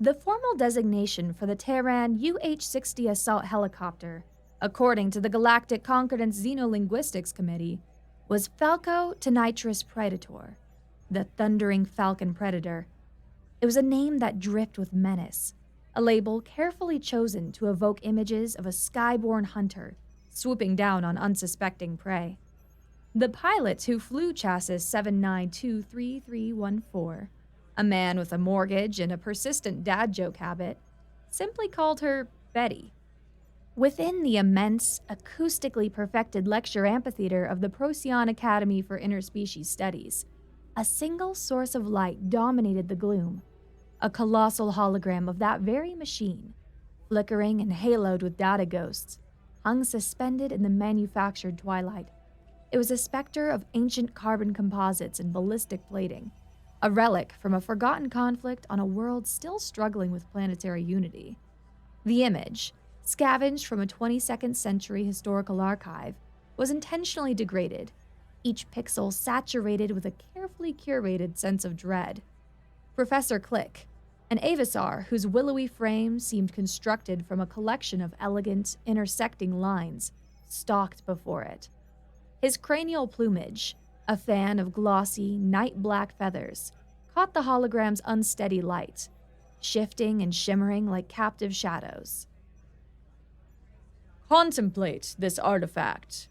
The formal designation for the Terran UH-60 assault helicopter, according to the Galactic Concordance Xenolinguistics Committee, was Falco Tenitris Predator, the Thundering Falcon Predator. It was a name that dripped with menace, a label carefully chosen to evoke images of a skyborne hunter swooping down on unsuspecting prey. The pilot who flew chassis 7923314, a man with a mortgage and a persistent dad joke habit, simply called her Betty. Within the immense, acoustically perfected lecture amphitheater of the Procyon Academy for Interspecies Studies, a single source of light dominated the gloom, a colossal hologram of that very machine, flickering and haloed with data ghosts, hung suspended in the manufactured twilight. It was a specter of ancient carbon composites and ballistic plating, a relic from a forgotten conflict on a world still struggling with planetary unity. The image, scavenged from a 22nd century historical archive, was intentionally degraded, each pixel saturated with a carefully curated sense of dread. Professor Click, an Avisar whose willowy frame seemed constructed from a collection of elegant, intersecting lines, stalked before it. His cranial plumage, a fan of glossy, night-black feathers, caught the hologram's unsteady light, shifting and shimmering like captive shadows. "Contemplate this artifact,"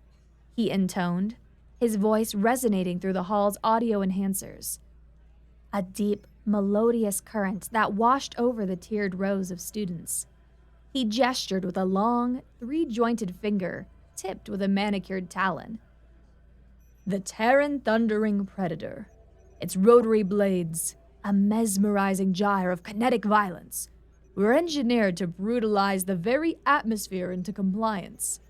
he intoned, his voice resonating through the hall's audio enhancers. A deep, melodious current that washed over the tiered rows of students. He gestured with a long, three-jointed finger tipped with a manicured talon. "The Terran Thundering Predator. Its rotary blades, a mesmerizing gyre of kinetic violence, were engineered to brutalize the very atmosphere into compliance.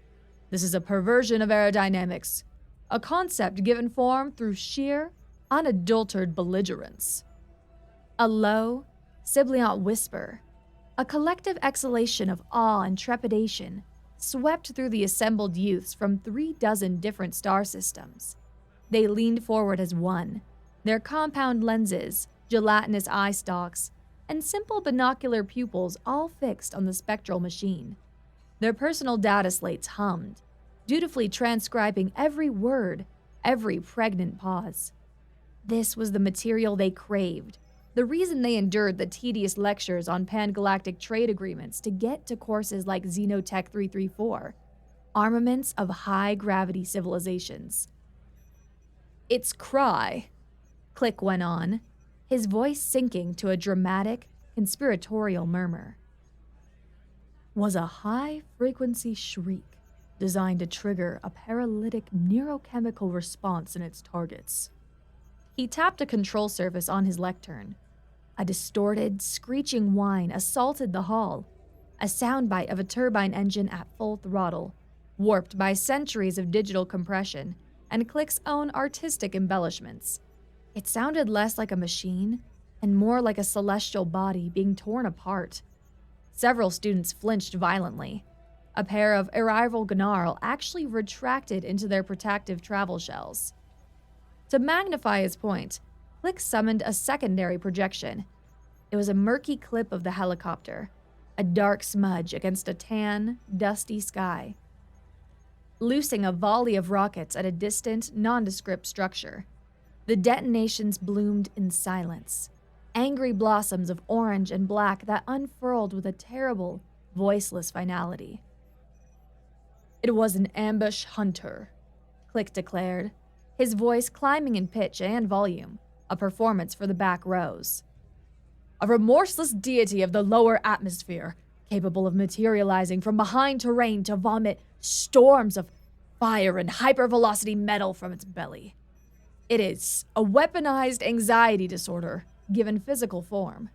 This is a perversion of aerodynamics, a concept given form through sheer, unadulterated belligerence." A low, sibilant whisper, a collective exhalation of awe and trepidation, swept through the assembled youths from 36 different star systems. They leaned forward as one, their compound lenses, gelatinous eye stalks, and simple binocular pupils all fixed on the spectral machine. Their personal data slates hummed, dutifully transcribing every word, every pregnant pause. This was the material they craved, the reason they endured the tedious lectures on pan-galactic trade agreements to get to courses like Xenotech 334, armaments of high-gravity civilizations. "Its cry," Click went on, his voice sinking to a dramatic, conspiratorial murmur, "was a high-frequency shriek designed to trigger a paralytic neurochemical response in its targets." He tapped a control surface on his lectern. A distorted, screeching whine assaulted the hall, a soundbite of a turbine engine at full throttle, warped by centuries of digital compression and Click's own artistic embellishments. It sounded less like a machine and more like a celestial body being torn apart. Several students flinched violently. A pair of arrival Gnarl actually retracted into their protective travel shells. To magnify his point, Click summoned a secondary projection. It was a murky clip of the helicopter, a dark smudge against a tan, dusty sky. Loosing a volley of rockets at a distant, nondescript structure, the detonations bloomed in silence, angry blossoms of orange and black that unfurled with a terrible, voiceless finality. "It was an ambush hunter," Click declared, his voice climbing in pitch and volume, a performance for the back rows. "A remorseless deity of the lower atmosphere, capable of materializing from behind terrain to vomit storms of fire and hypervelocity metal from its belly. It is a weaponized anxiety disorder, given physical form."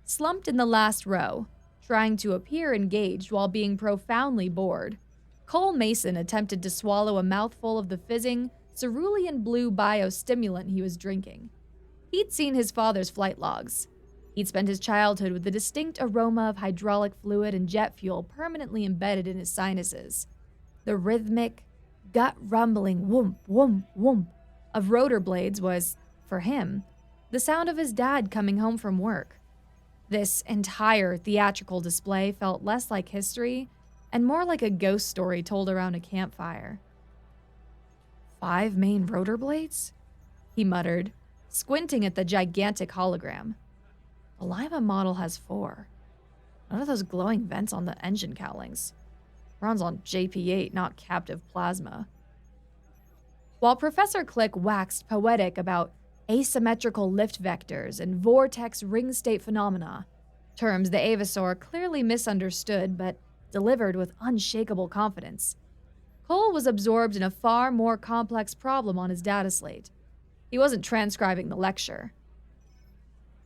Slumped in the last row, trying to appear engaged while being profoundly bored, Cole Mason attempted to swallow a mouthful of the fizzing, cerulean blue biostimulant he was drinking. He'd seen his father's flight logs. He'd spent his childhood with the distinct aroma of hydraulic fluid and jet fuel permanently embedded in his sinuses. The rhythmic, gut-rumbling whoomp, whoomp, whoomp of rotor blades was, for him, the sound of his dad coming home from work. This entire theatrical display felt less like history and more like a ghost story told around a campfire. 5 main rotor blades? He muttered, squinting at the gigantic hologram. The Lima model has 4. What are those glowing vents on the engine cowlings? Runs on JP8, not captive plasma. While Professor Click waxed poetic about asymmetrical lift vectors and vortex ring state phenomena, terms the Avasaur clearly misunderstood but delivered with unshakable confidence, Cole was absorbed in a far more complex problem on his data slate. He wasn't transcribing the lecture.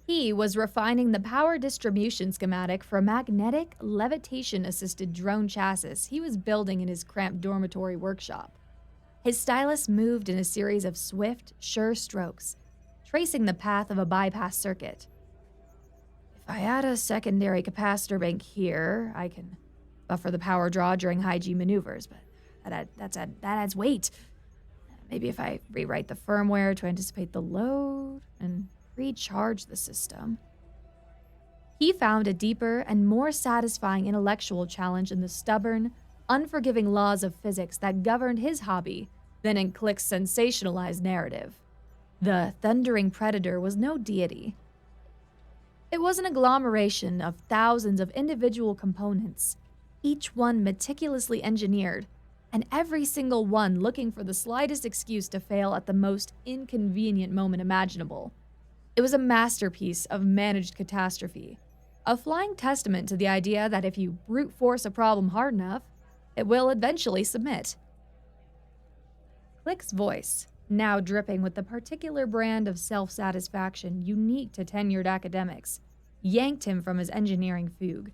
He was refining the power distribution schematic for a magnetic, levitation-assisted drone chassis he was building in his cramped dormitory workshop. His stylus moved in a series of swift, sure strokes, tracing the path of a bypass circuit. If I add a secondary capacitor bank here, I can buffer the power draw during high-G maneuvers, but that adds weight. Maybe if I rewrite the firmware to anticipate the load and recharge the system. He found a deeper and more satisfying intellectual challenge in the stubborn, unforgiving laws of physics that governed his hobby than in Click's sensationalized narrative. The thundering predator was no deity. It was an agglomeration of thousands of individual components, each one meticulously engineered, and every single one looking for the slightest excuse to fail at the most inconvenient moment imaginable. It was a masterpiece of managed catastrophe, a flying testament to the idea that if you brute force a problem hard enough, it will eventually submit. Click's voice, now dripping with the particular brand of self-satisfaction unique to tenured academics, yanked him from his engineering fugue.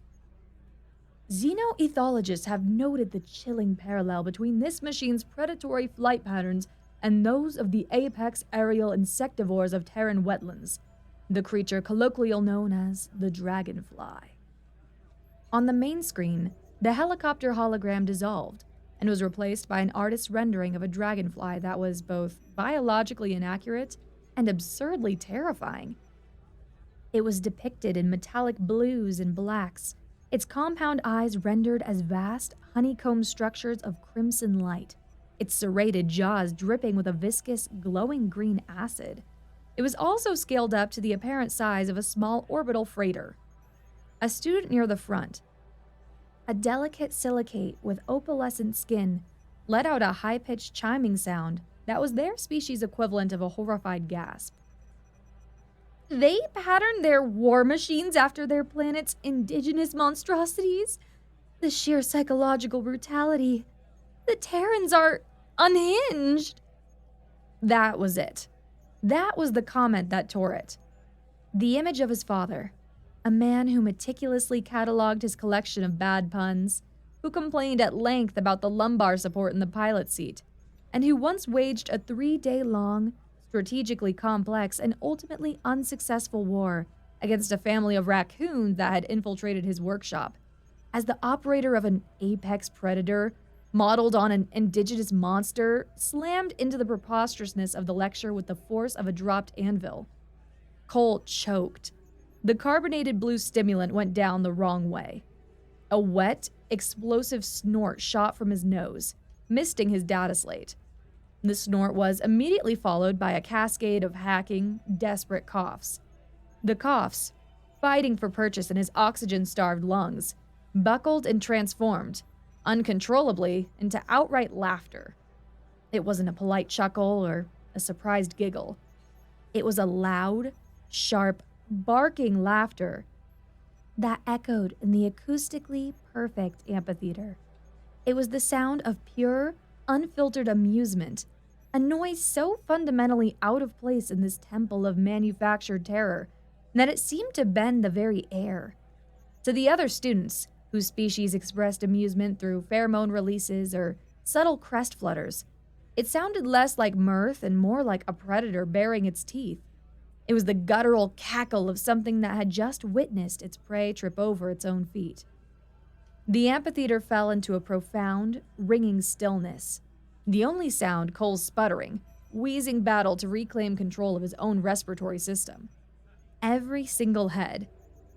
Xenoethologists have noted the chilling parallel between this machine's predatory flight patterns and those of the apex aerial insectivores of Terran wetlands, the creature colloquially known as the dragonfly. On the main screen, the helicopter hologram dissolved and was replaced by an artist's rendering of a dragonfly that was both biologically inaccurate and absurdly terrifying. It was depicted in metallic blues and blacks, its compound eyes rendered as vast, honeycomb structures of crimson light, its serrated jaws dripping with a viscous, glowing green acid. It was also scaled up to the apparent size of a small orbital freighter. A student near the front, a delicate silicate with opalescent skin, let out a high-pitched chiming sound that was their species' equivalent of a horrified gasp. They patterned their war machines after their planet's indigenous monstrosities? The sheer psychological brutality. The Terrans are unhinged. That was it. That was the comment that tore it. The image of his father, a man who meticulously cataloged his collection of bad puns, who complained at length about the lumbar support in the pilot's seat, and who once waged a 3-day-long, strategically complex and ultimately unsuccessful war against a family of raccoons that had infiltrated his workshop. As the operator of an apex predator, modeled on an indigenous monster, slammed into the preposterousness of the lecture with the force of a dropped anvil. Cole choked. The carbonated blue stimulant went down the wrong way. A wet, explosive snort shot from his nose, misting his data slate. The snort was immediately followed by a cascade of hacking, desperate coughs. The coughs, fighting for purchase in his oxygen-starved lungs, buckled and transformed, uncontrollably, into outright laughter. It wasn't a polite chuckle or a surprised giggle. It was a loud, sharp, barking laughter that echoed in the acoustically perfect amphitheater. It was the sound of pure, unfiltered amusement, a noise so fundamentally out of place in this temple of manufactured terror that it seemed to bend the very air. To the other students, whose species expressed amusement through pheromone releases or subtle crest flutters, it sounded less like mirth and more like a predator baring its teeth. It was the guttural cackle of something that had just witnessed its prey trip over its own feet. The amphitheater fell into a profound, ringing stillness. The only sound Cole's sputtering, wheezing battle to reclaim control of his own respiratory system. Every single head,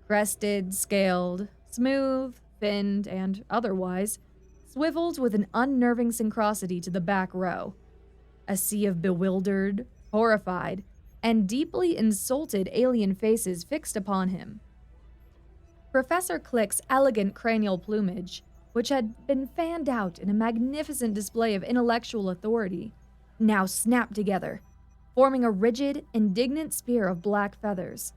Crested, scaled, smooth, finned, and otherwise, swiveled with an unnerving synchronicity to the back row. A sea of bewildered, horrified, and deeply insulted alien faces fixed upon him. Professor Click's elegant cranial plumage, which had been fanned out in a magnificent display of intellectual authority, now snapped together, forming a rigid, indignant spear of black feathers.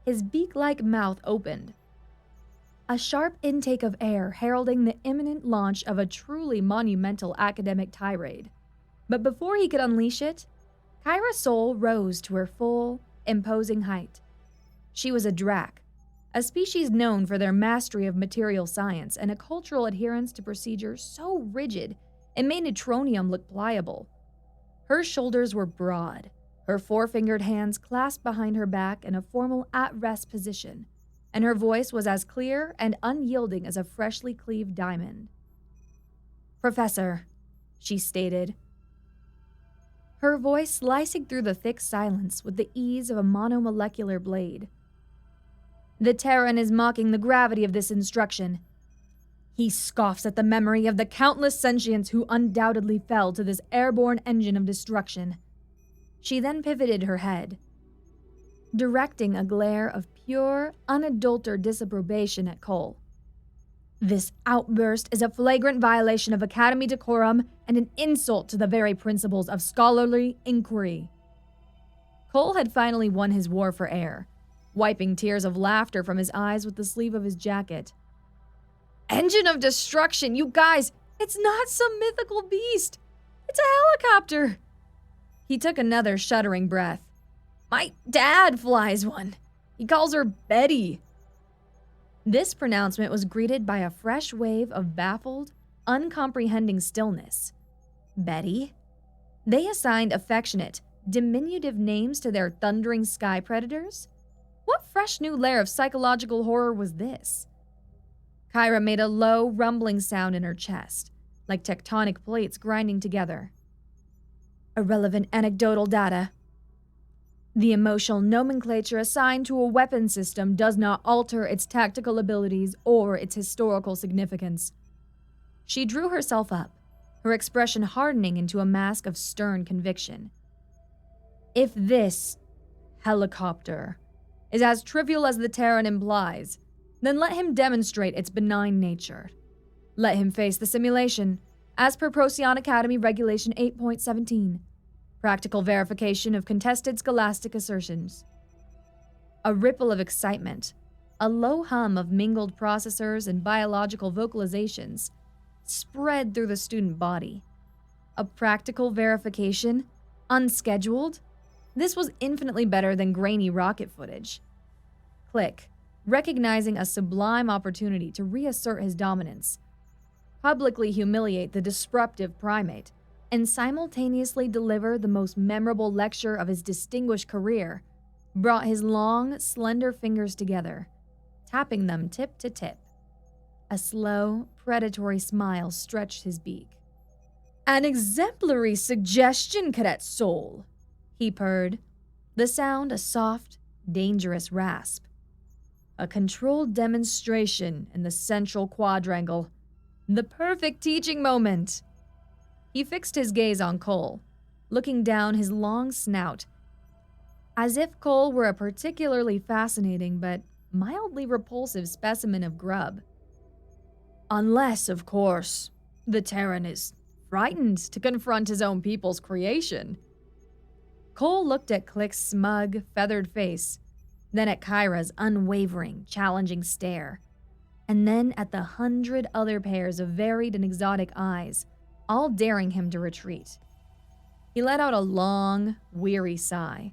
His beak-like mouth opened, a sharp intake of air heralding the imminent launch of a truly monumental academic tirade. But before he could unleash it, Kyra Sol rose to her full, imposing height. She was a Drac, a species known for their mastery of material science and a cultural adherence to procedures so rigid it made neutronium look pliable. Her shoulders were broad, her four-fingered hands clasped behind her back in a formal at-rest position, and her voice was as clear and unyielding as a freshly cleaved diamond. "Professor," she stated, her voice slicing through the thick silence with the ease of a monomolecular blade. "The Terran is mocking the gravity of this instruction. He scoffs at the memory of the countless sentients who undoubtedly fell to this airborne engine of destruction." She then pivoted her head, directing a glare of pure, unadulterated disapprobation at Cole. "This outburst is a flagrant violation of Academy decorum and an insult to the very principles of scholarly inquiry." Cole had finally won his war for air, wiping tears of laughter from his eyes with the sleeve of his jacket. "Engine of destruction, you guys! It's not some mythical beast! It's a helicopter!" He took another shuddering breath. "My dad flies one. He calls her Betty." This pronouncement was greeted by a fresh wave of baffled, uncomprehending stillness. Betty? They assigned affectionate, diminutive names to their thundering sky predators? What fresh new layer of psychological horror was this? Kyra made a low, rumbling sound in her chest, like tectonic plates grinding together. "Irrelevant anecdotal data. The emotional nomenclature assigned to a weapon system does not alter its tactical abilities or its historical significance." She drew herself up, her expression hardening into a mask of stern conviction. "If this helicopter is as trivial as the Terran implies, then let him demonstrate its benign nature. Let him face the simulation, as per Procyon Academy Regulation 8.17. Practical verification of contested scholastic assertions." A ripple of excitement, a low hum of mingled processors and biological vocalizations, spread through the student body. A practical verification? Unscheduled? This was infinitely better than grainy rocket footage. Click, recognizing a sublime opportunity to reassert his dominance, publicly humiliate the disruptive primate, and simultaneously deliver the most memorable lecture of his distinguished career, brought his long, slender fingers together, tapping them tip to tip. A slow, predatory smile stretched his beak. "An exemplary suggestion, Cadet Sol," he purred, the sound a soft, dangerous rasp. "A controlled demonstration in the central quadrangle. The perfect teaching moment." He fixed his gaze on Cole, looking down his long snout, as if Cole were a particularly fascinating but mildly repulsive specimen of grub. "Unless, of course, the Terran is frightened to confront his own people's creation." Cole looked at Click's smug, feathered face, then at Kyra's unwavering, challenging stare, and then at the 100 other pairs of varied and exotic eyes, all daring him to retreat. He let out a long, weary sigh.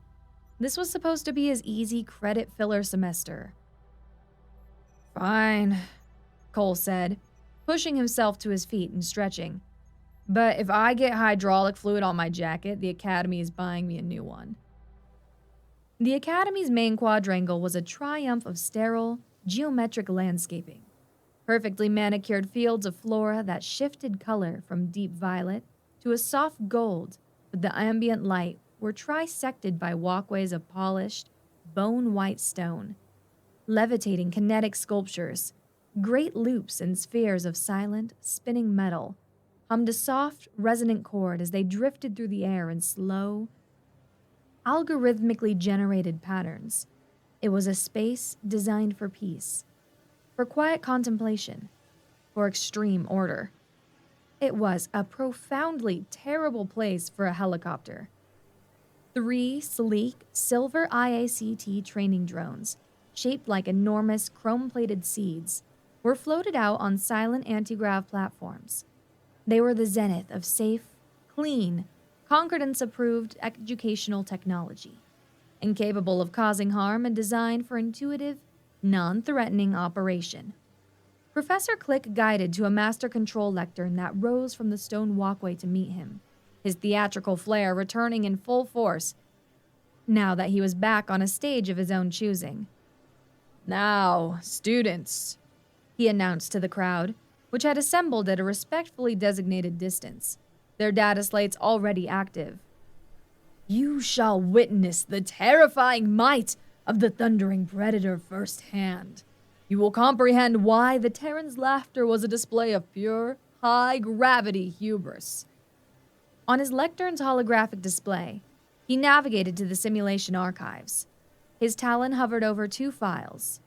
This was supposed to be his easy credit filler semester. "Fine," Cole said, pushing himself to his feet and stretching. "But if I get hydraulic fluid on my jacket, the Academy is buying me a new one." The Academy's main quadrangle was a triumph of sterile, geometric landscaping. Perfectly manicured fields of flora that shifted color from deep violet to a soft gold with the ambient light were trisected by walkways of polished, bone-white stone. levitating kinetic sculptures, great loops and spheres of silent, spinning metal, hummed a soft, resonant chord as they drifted through the air in slow, algorithmically generated patterns. It was a space designed for peace, for quiet contemplation, for extreme order. It was a profoundly terrible place for a helicopter. 3 sleek, silver IACT training drones, shaped like enormous chrome-plated seeds, were floated out on silent anti-grav platforms. They were the zenith of safe, clean, Concordance-approved educational technology, incapable of causing harm and designed for intuitive, non-threatening operation. Professor Click guided to a master control lectern that rose from the stone walkway to meet him, his theatrical flair returning in full force now that he was back on a stage of his own choosing. "Now, students," he announced to the crowd, which had assembled at a respectfully designated distance, their data slates already active. "You shall witness the terrifying might of the thundering predator firsthand. You will comprehend why the Terran's laughter was a display of pure, high-gravity hubris." On his lectern's holographic display, he navigated to the simulation archives. His talon hovered over 2 files.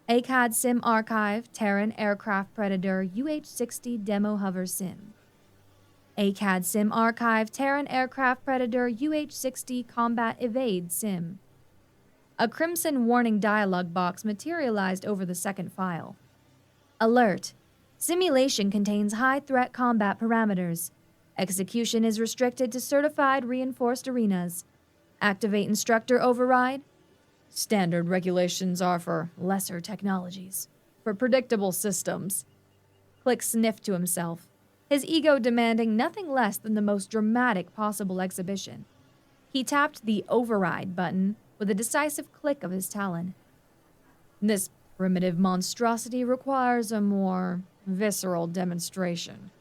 ACAD Sim Archive Terran Aircraft Predator UH-60 Demo Hover Sim. ACAD Sim Archive Terran Aircraft Predator UH-60 Combat Evade Sim. A crimson warning dialog box materialized over the second file. Alert. Simulation contains high-threat combat parameters. Execution is restricted to certified reinforced arenas. Activate instructor override. Standard regulations are for lesser technologies, for predictable systems. Click sniffed to himself, his ego demanding nothing less than the most dramatic possible exhibition. He tapped the override button with a decisive click of his talon. "This primitive monstrosity requires a more visceral demonstration."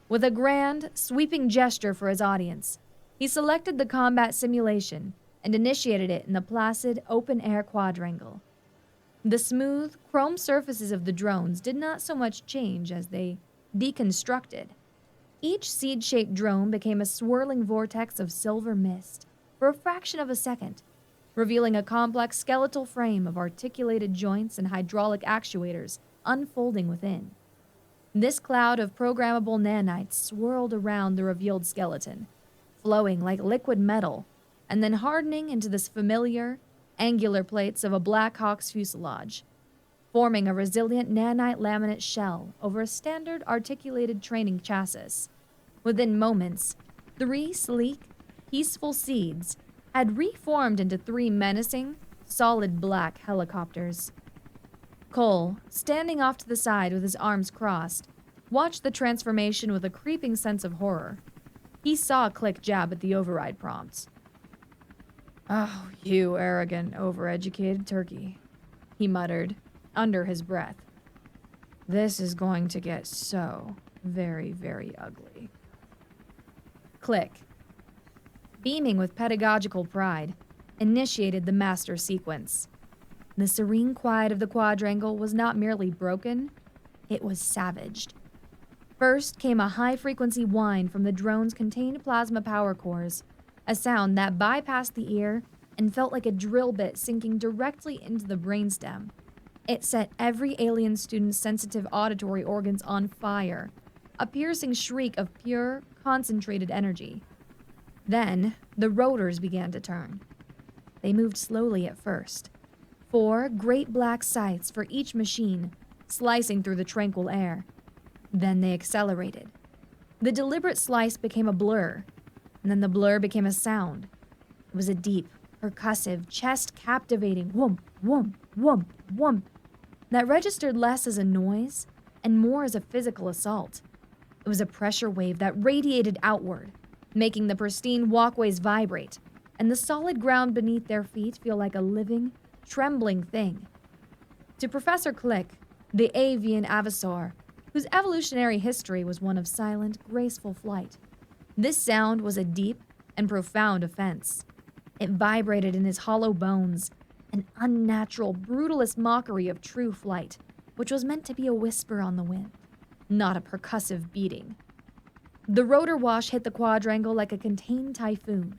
With a grand, sweeping gesture for his audience, he selected the combat simulation and initiated it in the placid, open-air quadrangle. The smooth, chrome surfaces of the drones did not so much change as they deconstructed. Each seed-shaped drone became a swirling vortex of silver mist for a fraction of a second, revealing a complex skeletal frame of articulated joints and hydraulic actuators unfolding within. This cloud of programmable nanites swirled around the revealed skeleton, flowing like liquid metal, and then hardening into the familiar, angular plates of a Black Hawk's fuselage, forming a resilient nanite laminate shell over a standard articulated training chassis. Within moments, 3 sleek, peaceful seeds had reformed into 3 menacing, solid black helicopters. Cole, standing off to the side with his arms crossed, watched the transformation with a creeping sense of horror. He saw Click jab at the override prompts. "Oh, you arrogant, overeducated turkey," he muttered, under his breath. "This is going to get so very, very ugly." Click, beaming with pedagogical pride, initiated the master sequence. The serene quiet of the quadrangle was not merely broken, it was savaged. First came a high-frequency whine from the drone's contained plasma power cores, a sound that bypassed the ear and felt like a drill bit sinking directly into the brainstem. It set every alien student's sensitive auditory organs on fire, a piercing shriek of pure, concentrated energy. Then, the rotors began to turn. They moved slowly at first. 4 great black scythes for each machine, slicing through the tranquil air. Then they accelerated. The deliberate slice became a blur, and then the blur became a sound. It was a deep, percussive, chest-captivating whoomp, whoomp, whoomp, whoomp that registered less as a noise and more as a physical assault. It was a pressure wave that radiated outward, making the pristine walkways vibrate, and the solid ground beneath their feet feel like a living, trembling thing. To Professor Click, the avian Avasaur, whose evolutionary history was one of silent, graceful flight, this sound was a deep and profound offense. It vibrated in his hollow bones, an unnatural, brutalist mockery of true flight, which was meant to be a whisper on the wind, not a percussive beating. The rotor wash hit the quadrangle like a contained typhoon.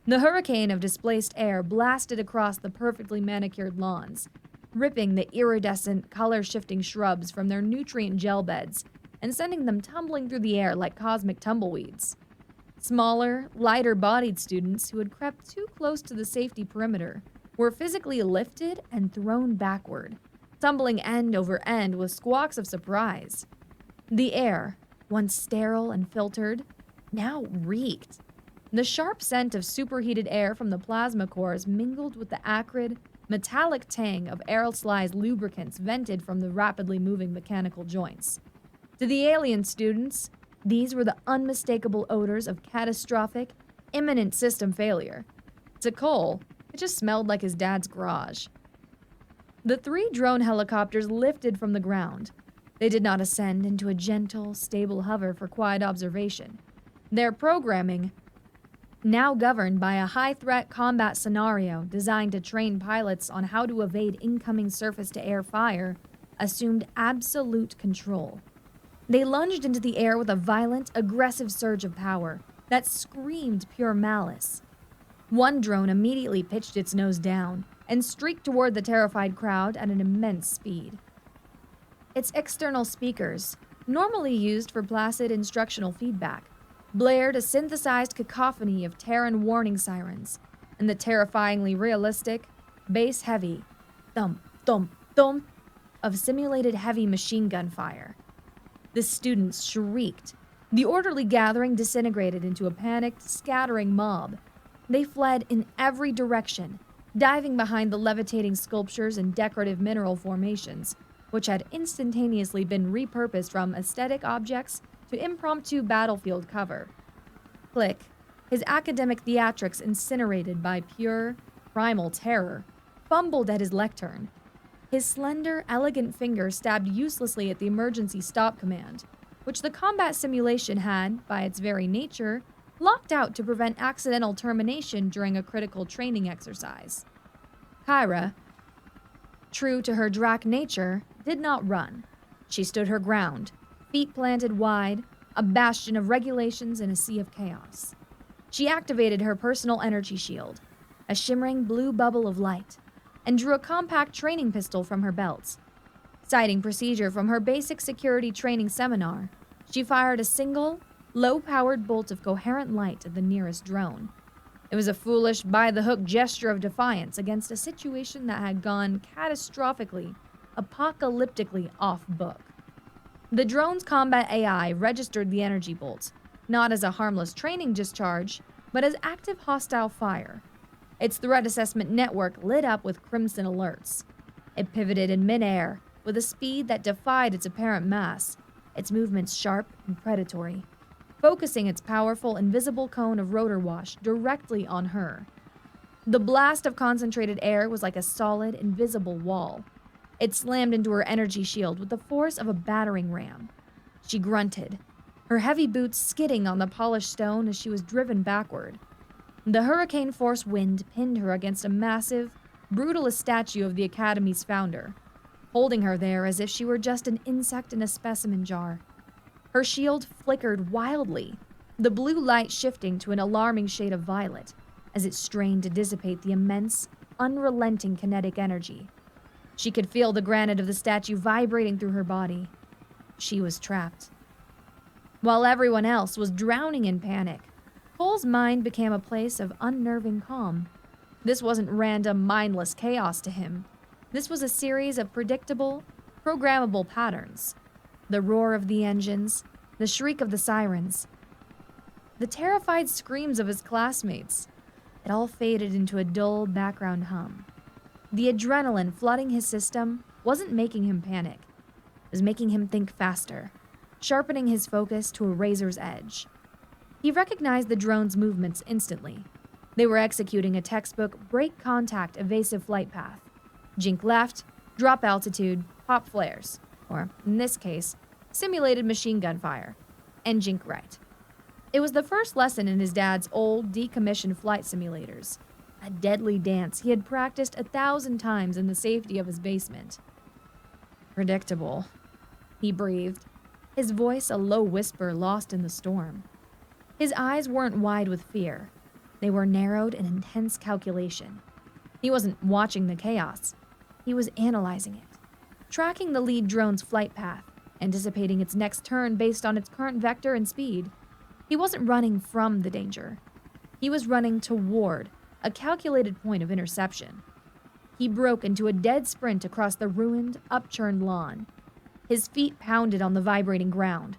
The hurricane of displaced air blasted across the perfectly manicured lawns, ripping the iridescent, color-shifting shrubs from their nutrient gel beds and sending them tumbling through the air like cosmic tumbleweeds. Smaller, lighter-bodied students who had crept too close to the safety perimeter were physically lifted and thrown backward, tumbling end over end with squawks of surprise. The air, once sterile and filtered, now reeked. The sharp scent of superheated air from the plasma cores mingled with the acrid, metallic tang of aerosolized lubricants vented from the rapidly moving mechanical joints. To the alien students, these were the unmistakable odors of catastrophic, imminent system failure. To Cole, it just smelled like his dad's garage. The 3 drone helicopters lifted from the ground. They did not ascend into a gentle, stable hover for quiet observation. Their programming, now governed by a high-threat combat scenario designed to train pilots on how to evade incoming surface-to-air fire, assumed absolute control. They lunged into the air with a violent, aggressive surge of power that screamed pure malice. One drone immediately pitched its nose down and streaked toward the terrified crowd at an immense speed. Its external speakers, normally used for placid instructional feedback, blared a synthesized cacophony of Terran warning sirens and the terrifyingly realistic, bass-heavy thump, thump, thump of simulated heavy machine gun fire. The students shrieked. The orderly gathering disintegrated into a panicked, scattering mob. They fled in every direction, diving behind the levitating sculptures and decorative mineral formations, which had instantaneously been repurposed from aesthetic objects to impromptu battlefield cover. Click, his academic theatrics incinerated by pure, primal terror, fumbled at his lectern. His slender, elegant finger stabbed uselessly at the emergency stop command, which the combat simulation had, by its very nature, locked out to prevent accidental termination during a critical training exercise. Kyra, true to her Drac nature, did not run. She stood her ground, feet planted wide, a bastion of regulations in a sea of chaos. She activated her personal energy shield, a shimmering blue bubble of light, and drew a compact training pistol from her belt. Citing procedure from her basic security training seminar, she fired a single, low-powered bolt of coherent light at the nearest drone. It was a foolish, by-the-hook gesture of defiance against a situation that had gone catastrophically, apocalyptically off-book. The drone's combat AI registered the energy bolt, not as a harmless training discharge, but as active hostile fire. Its threat assessment network lit up with crimson alerts. It pivoted in midair with a speed that defied its apparent mass, its movements sharp and predatory, focusing its powerful invisible cone of rotor wash directly on her. The blast of concentrated air was like a solid, invisible wall. It slammed into her energy shield with the force of a battering ram. She grunted, her heavy boots skidding on the polished stone as she was driven backward. The hurricane-force wind pinned her against a massive, brutalist statue of the Academy's founder, holding her there as if she were just an insect in a specimen jar. Her shield flickered wildly, the blue light shifting to an alarming shade of violet as it strained to dissipate the immense, unrelenting kinetic energy. She could feel the granite of the statue vibrating through her body. She was trapped. While everyone else was drowning in panic, Cole's mind became a place of unnerving calm. This wasn't random, mindless chaos to him. This was a series of predictable, programmable patterns. The roar of the engines, the shriek of the sirens, the terrified screams of his classmates. It all faded into a dull background hum. The adrenaline flooding his system wasn't making him panic. It was making him think faster, sharpening his focus to a razor's edge. He recognized the drone's movements instantly. They were executing a textbook break-contact evasive flight path. Jink left, drop altitude, pop flares, or, in this case, simulated machine gun fire, and jink right. It was the first lesson in his dad's old, decommissioned flight simulators. a deadly dance he had practiced 1,000 times in the safety of his basement. Predictable, he breathed, his voice a low whisper lost in the storm. His eyes weren't wide with fear. They were narrowed in intense calculation. He wasn't watching the chaos. He was analyzing it, tracking the lead drone's flight path, anticipating its next turn based on its current vector and speed. He wasn't running from the danger. He was running toward a calculated point of interception. He broke into a dead sprint across the ruined, upchurned lawn. His feet pounded on the vibrating ground.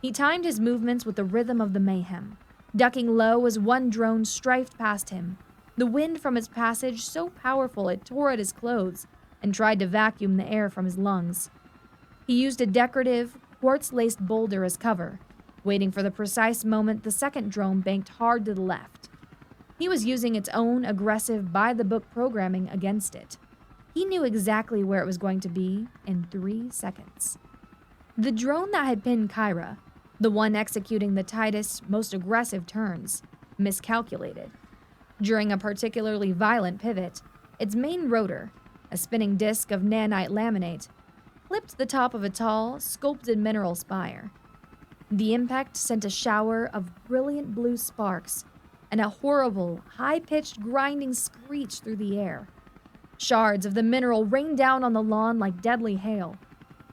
He timed his movements with the rhythm of the mayhem, ducking low as one drone strifed past him, the wind from its passage so powerful it tore at his clothes and tried to vacuum the air from his lungs. He used a decorative, quartz-laced boulder as cover, waiting for the precise moment the second drone banked hard to the left. He was using its own aggressive, by-the-book programming against it. He knew exactly where it was going to be in 3 seconds. The drone that had pinned Kyra, the one executing the tightest, most aggressive turns, miscalculated. During a particularly violent pivot, its main rotor, a spinning disc of nanite laminate, clipped the top of a tall, sculpted mineral spire. The impact sent a shower of brilliant blue sparks and a horrible, high-pitched grinding screech through the air. Shards of the mineral rained down on the lawn like deadly hail.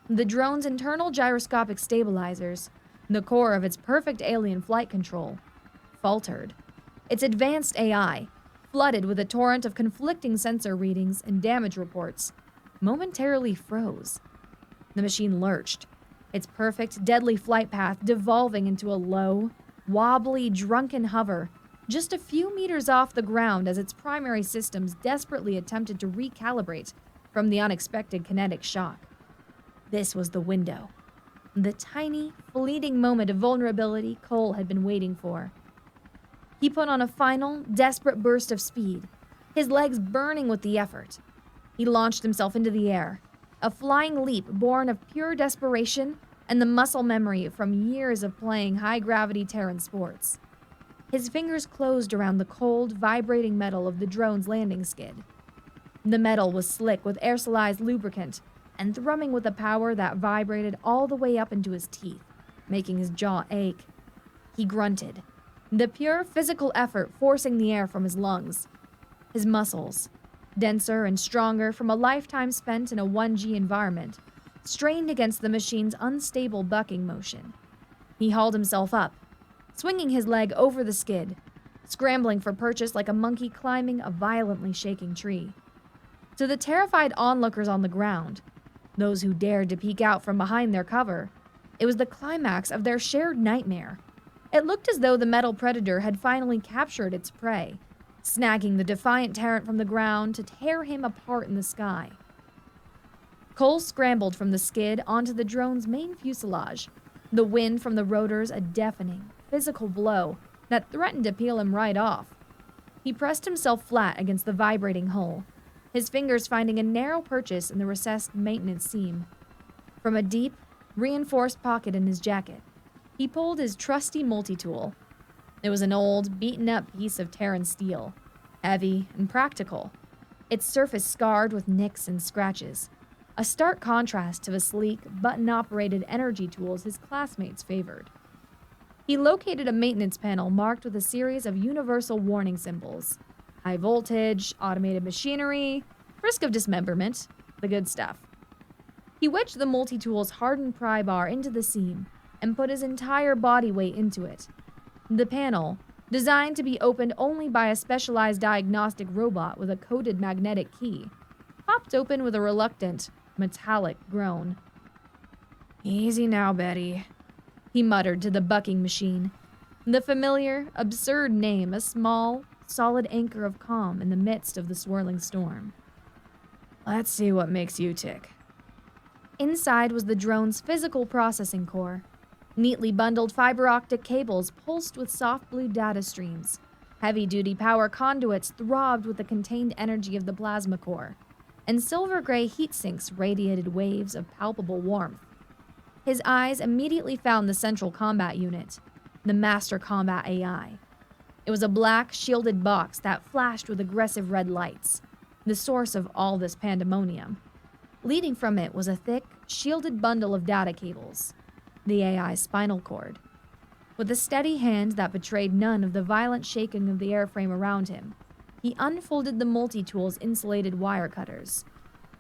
The drone's internal gyroscopic stabilizers, the core of its perfect alien flight control, faltered. Its advanced AI, flooded with a torrent of conflicting sensor readings and damage reports, momentarily froze. The machine lurched, its perfect, deadly flight path devolving into a low, wobbly, drunken hover just a few meters off the ground as its primary systems desperately attempted to recalibrate from the unexpected kinetic shock. This was the window. The tiny, fleeting moment of vulnerability Cole had been waiting for. He put on a final, desperate burst of speed, his legs burning with the effort. He launched himself into the air, a flying leap born of pure desperation and the muscle memory from years of playing high-gravity Terran sports. His fingers closed around the cold, vibrating metal of the drone's landing skid. The metal was slick with aerosolized lubricant and thrumming with a power that vibrated all the way up into his teeth, making his jaw ache. He grunted, the pure physical effort forcing the air from his lungs. His muscles, denser and stronger from a lifetime spent in a 1G environment, strained against the machine's unstable bucking motion. He hauled himself up, swinging his leg over the skid, scrambling for purchase like a monkey climbing a violently shaking tree. To the terrified onlookers on the ground, those who dared to peek out from behind their cover, it was the climax of their shared nightmare. It looked as though the metal predator had finally captured its prey, snagging the defiant Terran from the ground to tear him apart in the sky. Cole scrambled from the skid onto the drone's main fuselage, the wind from the rotors a deafening, physical blow that threatened to peel him right off. He pressed himself flat against the vibrating hull, his fingers finding a narrow purchase in the recessed maintenance seam. From a deep, reinforced pocket in his jacket, he pulled his trusty multi-tool. It was an old, beaten-up piece of Terran steel, heavy and practical, its surface scarred with nicks and scratches, a stark contrast to the sleek, button-operated energy tools his classmates favored. He located a maintenance panel marked with a series of universal warning symbols. High voltage, automated machinery, risk of dismemberment, the good stuff. He wedged the multi-tool's hardened pry bar into the seam and put his entire body weight into it. The panel, designed to be opened only by a specialized diagnostic robot with a coded magnetic key, popped open with a reluctant, metallic groan. "Easy now, Betty," he muttered to the bucking machine, the familiar, absurd name a small, solid anchor of calm in the midst of the swirling storm. "Let's see what makes you tick." Inside was the drone's physical processing core. Neatly bundled fiber optic cables pulsed with soft blue data streams. Heavy-duty power conduits throbbed with the contained energy of the plasma core, and silver-gray heat sinks radiated waves of palpable warmth. His eyes immediately found the central combat unit, the Master Combat AI. It was a black, shielded box that flashed with aggressive red lights, the source of all this pandemonium. Leading from it was a thick, shielded bundle of data cables, the AI's spinal cord. With a steady hand that betrayed none of the violent shaking of the airframe around him, he unfolded the multi-tool's insulated wire cutters.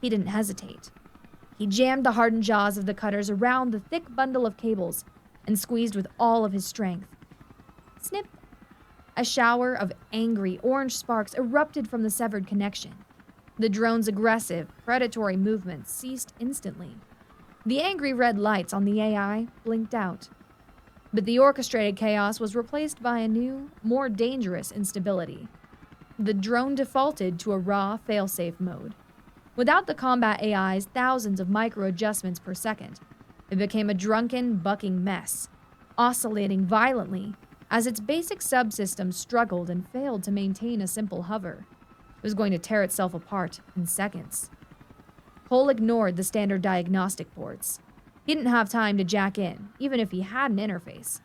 He didn't hesitate. He jammed the hardened jaws of the cutters around the thick bundle of cables and squeezed with all of his strength. Snip! A shower of angry orange sparks erupted from the severed connection. The drone's aggressive, predatory movements ceased instantly. The angry red lights on the AI blinked out. But the orchestrated chaos was replaced by a new, more dangerous instability. The drone defaulted to a raw, failsafe mode. Without the combat AI's thousands of micro-adjustments per second, it became a drunken, bucking mess, oscillating violently as its basic subsystem struggled and failed to maintain a simple hover. It was going to tear itself apart in seconds. Cole ignored the standard diagnostic ports. He didn't have time to jack in, even if he had an interface.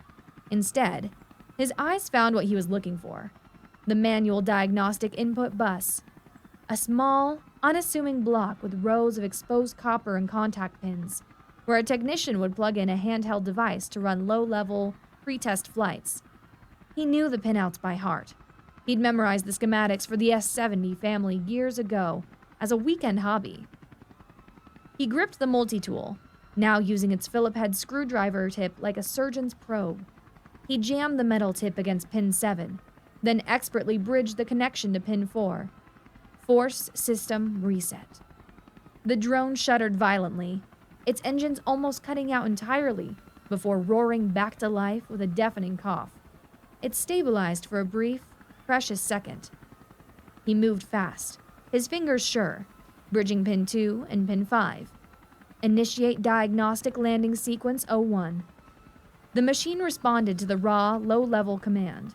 Instead, his eyes found what he was looking for: the manual diagnostic input bus. A small, unassuming block with rows of exposed copper and contact pins, where a technician would plug in a handheld device to run low-level, pre-test flights. He knew the pinouts by heart. He'd memorized the schematics for the S-70 family years ago as a weekend hobby. He gripped the multi-tool, now using its Phillip head screwdriver tip like a surgeon's probe. He jammed the metal tip against pin 7, then expertly bridged the connection to pin 4. Force system reset. The drone shuddered violently, its engines almost cutting out entirely before roaring back to life with a deafening cough. It stabilized for a brief, precious second. He moved fast, his fingers sure, bridging pin 2 and pin 5. Initiate diagnostic landing sequence 01. The machine responded to the raw, low-level command.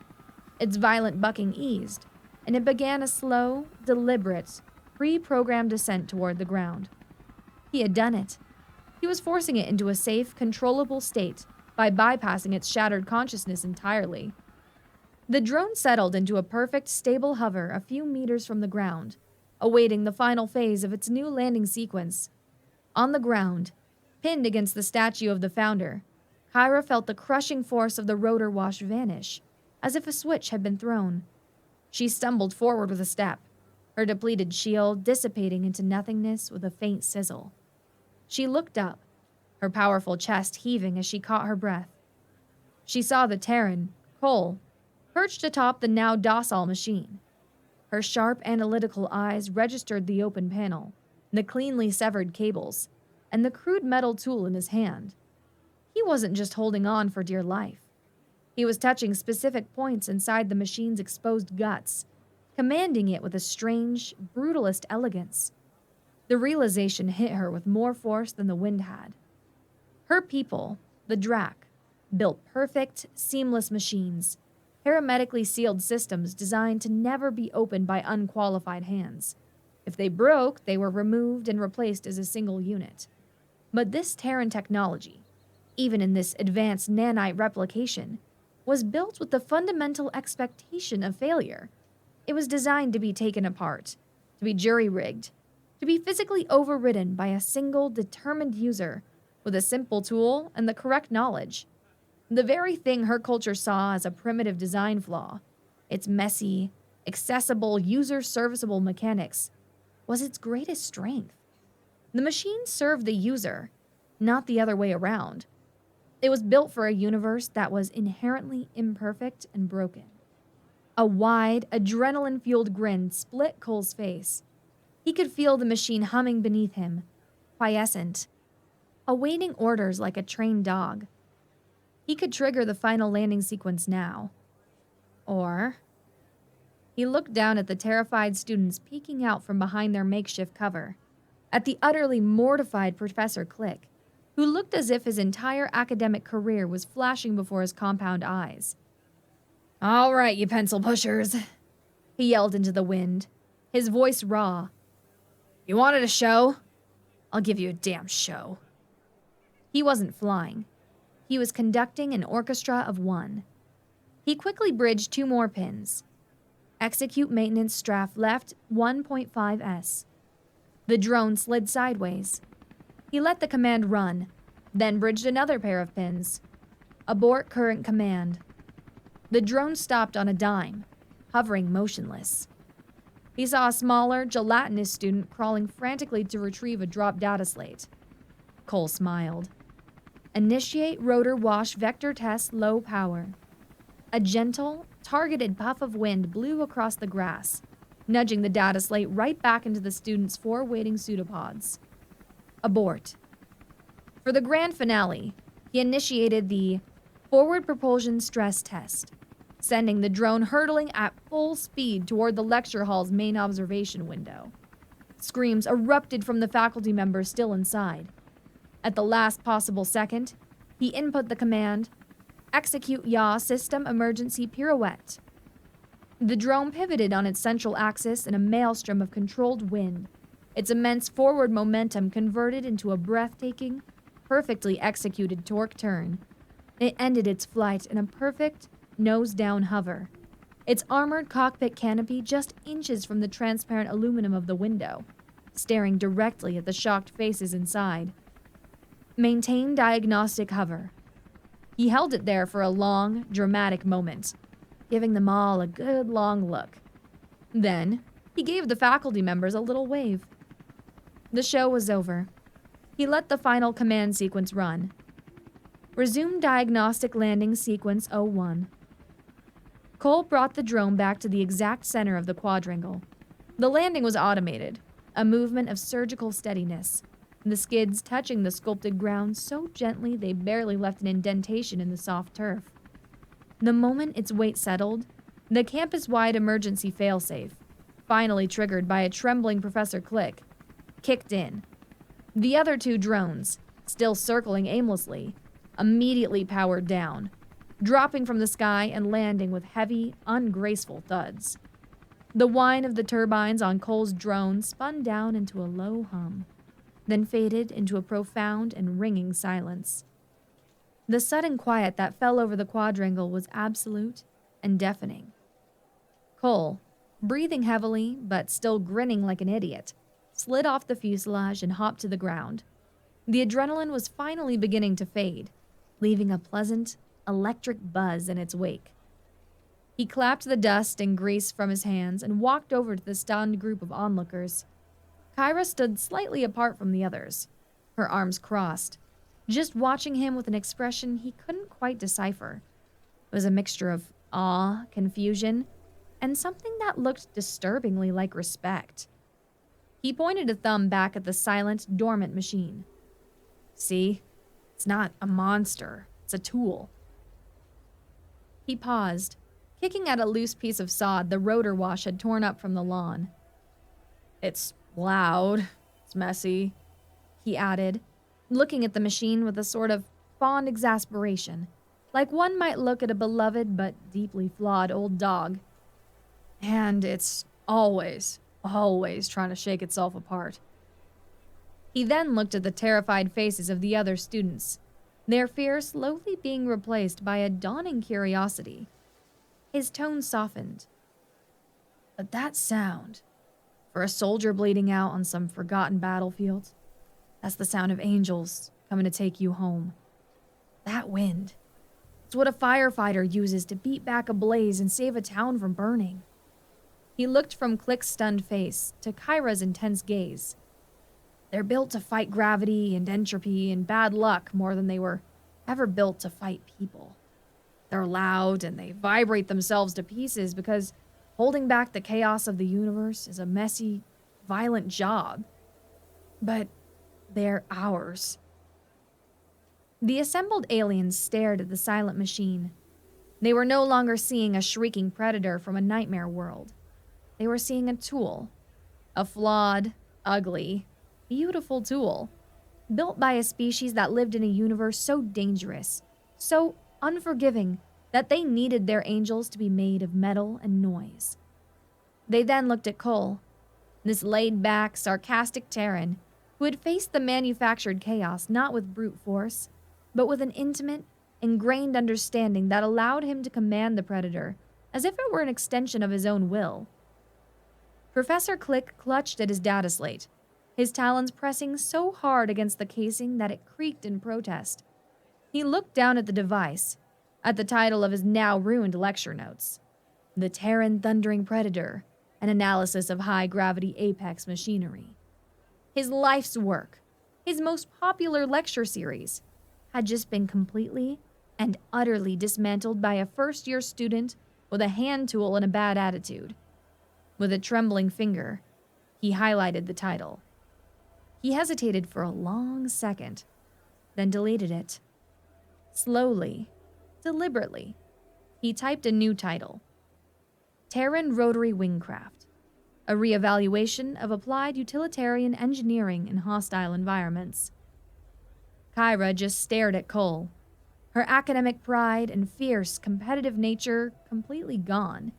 Its violent bucking eased, and it began a slow, deliberate, pre-programmed descent toward the ground. He had done it. He was forcing it into a safe, controllable state by bypassing its shattered consciousness entirely. The drone settled into a perfect, stable hover a few meters from the ground, awaiting the final phase of its new landing sequence. On the ground, pinned against the statue of the founder, Kyra felt the crushing force of the rotor wash vanish, as if a switch had been thrown. She stumbled forward with a step, her depleted shield dissipating into nothingness with a faint sizzle. She looked up, her powerful chest heaving as she caught her breath. She saw the Terran, Cole, perched atop the now docile machine. Her sharp, analytical eyes registered the open panel, the cleanly severed cables, and the crude metal tool in his hand. He wasn't just holding on for dear life. He was touching specific points inside the machine's exposed guts, commanding it with a strange, brutalist elegance. The realization hit her with more force than the wind had. Her people, the Drac, built perfect, seamless machines, hermetically sealed systems designed to never be opened by unqualified hands. If they broke, they were removed and replaced as a single unit. But this Terran technology, even in this advanced nanite replication, was built with the fundamental expectation of failure. It was designed to be taken apart, to be jury-rigged, to be physically overridden by a single determined user with a simple tool and the correct knowledge. The very thing her culture saw as a primitive design flaw, its messy, accessible, user-serviceable mechanics, was its greatest strength. The machine served the user, not the other way around. It was built for a universe that was inherently imperfect and broken. A wide, adrenaline-fueled grin split Cole's face. He could feel the machine humming beneath him, quiescent, awaiting orders like a trained dog. He could trigger the final landing sequence now. Or he looked down at the terrified students peeking out from behind their makeshift cover, at the utterly mortified Professor Click, who looked as if his entire academic career was flashing before his compound eyes. "All right, you pencil pushers," he yelled into the wind, his voice raw. "You wanted a show? I'll give you a damn show." He wasn't flying. He was conducting an orchestra of one. He quickly bridged 2 more pins. Execute maintenance draft left 1.5s. The drone slid sideways. He let the command run, then bridged another pair of pins. Abort current command. The drone stopped on a dime, hovering motionless. He saw a smaller, gelatinous student crawling frantically to retrieve a dropped data slate. Cole smiled. Initiate rotor wash vector test low power. A gentle, targeted puff of wind blew across the grass, nudging the data slate right back into the student's 4 waiting pseudopods. Abort. For the grand finale, he initiated the forward propulsion stress test, sending the drone hurtling at full speed toward the lecture hall's main observation window. Screams erupted from the faculty members still inside. At the last possible second, he input the command, execute yaw system emergency pirouette. The drone pivoted on its central axis in a maelstrom of controlled wind, its immense forward momentum converted into a breathtaking, perfectly executed torque turn. It ended its flight in a perfect, nose-down hover, its armored cockpit canopy just inches from the transparent aluminum of the window, staring directly at the shocked faces inside. Maintain diagnostic hover. He held it there for a long, dramatic moment, giving them all a good long look. Then, he gave the faculty members a little wave. The show was over. He let the final command sequence run. Resume diagnostic landing sequence 01. Cole brought the drone back to the exact center of the quadrangle. The landing was automated, a movement of surgical steadiness, the skids touching the sculpted ground so gently they barely left an indentation in the soft turf. The moment its weight settled, the campus-wide emergency failsafe, finally triggered by a trembling Professor Click, kicked in. The other 2 drones, still circling aimlessly, immediately powered down, dropping from the sky and landing with heavy, ungraceful thuds. The whine of the turbines on Cole's drone spun down into a low hum, then faded into a profound and ringing silence. The sudden quiet that fell over the quadrangle was absolute and deafening. Cole, breathing heavily but still grinning like an idiot, slid off the fuselage and hopped to the ground. The adrenaline was finally beginning to fade, leaving a pleasant, electric buzz in its wake. He clapped the dust and grease from his hands and walked over to the stunned group of onlookers. Kyra stood slightly apart from the others, her arms crossed, just watching him with an expression he couldn't quite decipher. It was a mixture of awe, confusion, and something that looked disturbingly like respect. He pointed a thumb back at the silent, dormant machine. See? It's not a monster. It's a tool. He paused, kicking at a loose piece of sod the rotor wash had torn up from the lawn. It's loud. It's messy, he added, looking at the machine with a sort of fond exasperation, like one might look at a beloved but deeply flawed old dog. And it's always trying to shake itself apart. He then looked at the terrified faces of the other students, their fear slowly being replaced by a dawning curiosity. His tone softened. But that sound, for a soldier bleeding out on some forgotten battlefield, that's the sound of angels coming to take you home. That wind, it's what a firefighter uses to beat back a blaze and save a town from burning. He looked from Click's stunned face to Kyra's intense gaze. They're built to fight gravity and entropy and bad luck more than they were ever built to fight people. They're loud and they vibrate themselves to pieces because holding back the chaos of the universe is a messy, violent job. But they're ours. The assembled aliens stared at the silent machine. They were no longer seeing a shrieking predator from a nightmare world. They were seeing a tool. A flawed, ugly, beautiful tool. Built by a species that lived in a universe so dangerous, so unforgiving, that they needed their angels to be made of metal and noise. They then looked at Cole, this laid-back, sarcastic Terran who had faced the manufactured chaos not with brute force, but with an intimate, ingrained understanding that allowed him to command the predator as if it were an extension of his own will. Professor Click clutched at his data slate, his talons pressing so hard against the casing that it creaked in protest. He looked down at the device, at the title of his now ruined lecture notes: The Terran Thundering Predator, an analysis of high-gravity apex machinery. His life's work, his most popular lecture series, had just been completely and utterly dismantled by a first-year student with a hand tool and a bad attitude. With a trembling finger, he highlighted the title. He hesitated for a long second, then deleted it. Slowly, deliberately, he typed a new title: Terran Rotary Wingcraft, a reevaluation of applied utilitarian engineering in hostile environments. Kyra just stared at Cole, her academic pride and fierce, competitive nature completely gone.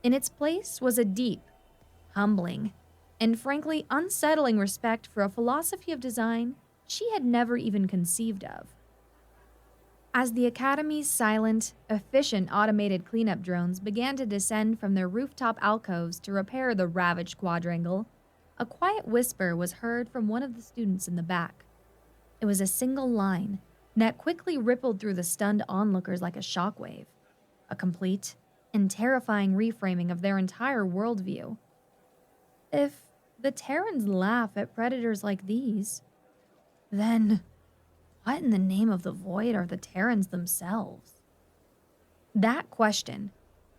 In its place was a deep, humbling, and frankly unsettling respect for a philosophy of design she had never even conceived of. As the Academy's silent, efficient automated cleanup drones began to descend from their rooftop alcoves to repair the ravaged quadrangle, a quiet whisper was heard from one of the students in the back. It was a single line that quickly rippled through the stunned onlookers like a shockwave, a complete and terrifying reframing of their entire worldview. If the Terrans laugh at predators like these, then what in the name of the void are the Terrans themselves? That question,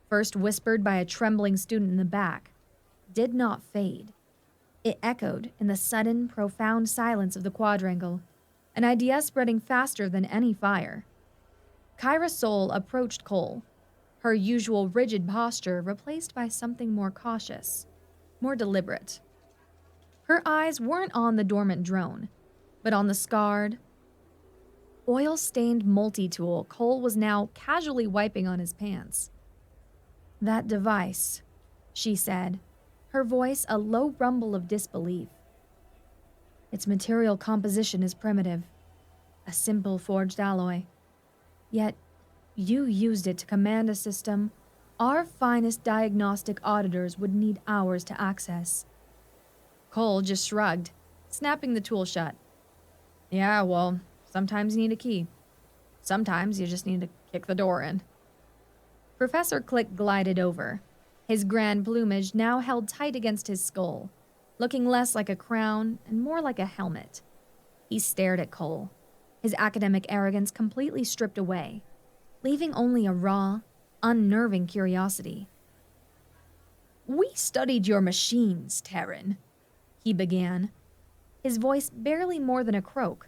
first whispered by a trembling student in the back, did not fade. It echoed in the sudden, profound silence of the quadrangle, an idea spreading faster than any fire. Kyra Soul approached Cole, her usual rigid posture replaced by something more cautious, more deliberate. Her eyes weren't on the dormant drone, but on the scarred, oil-stained multi-tool Cole was now casually wiping on his pants. That device, she said, her voice a low rumble of disbelief. Its material composition is primitive, a simple forged alloy. Yet, you used it to command a system our finest diagnostic auditors would need hours to access. Cole just shrugged, snapping the tool shut. Yeah, well, sometimes you need a key. Sometimes you just need to kick the door in. Professor Click glided over, his grand plumage now held tight against his skull, looking less like a crown and more like a helmet. He stared at Cole, his academic arrogance completely stripped away, leaving only a raw, unnerving curiosity. We studied your machines, Terran, he began, his voice barely more than a croak,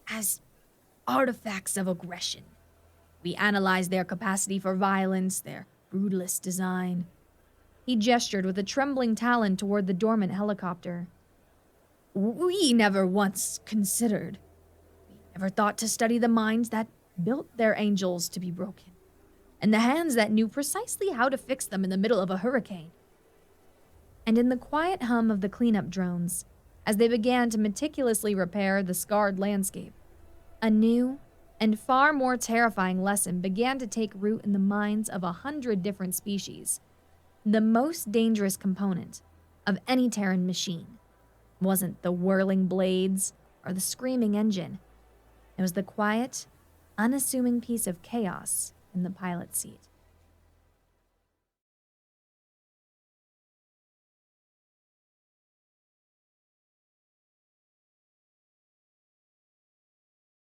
as artifacts of aggression. We analyzed their capacity for violence, their brutalist design. He gestured with a trembling talon toward the dormant helicopter. We never once considered. We never thought to study the minds that built their angels to be broken, and the hands that knew precisely how to fix them in the middle of a hurricane. And in the quiet hum of the cleanup drones, as they began to meticulously repair the scarred landscape, a new and far more terrifying lesson began to take root in the minds of 100 different species. The most dangerous component of any Terran machine wasn't the whirling blades or the screaming engine. It was the quiet, unassuming piece of chaos in the pilot's seat.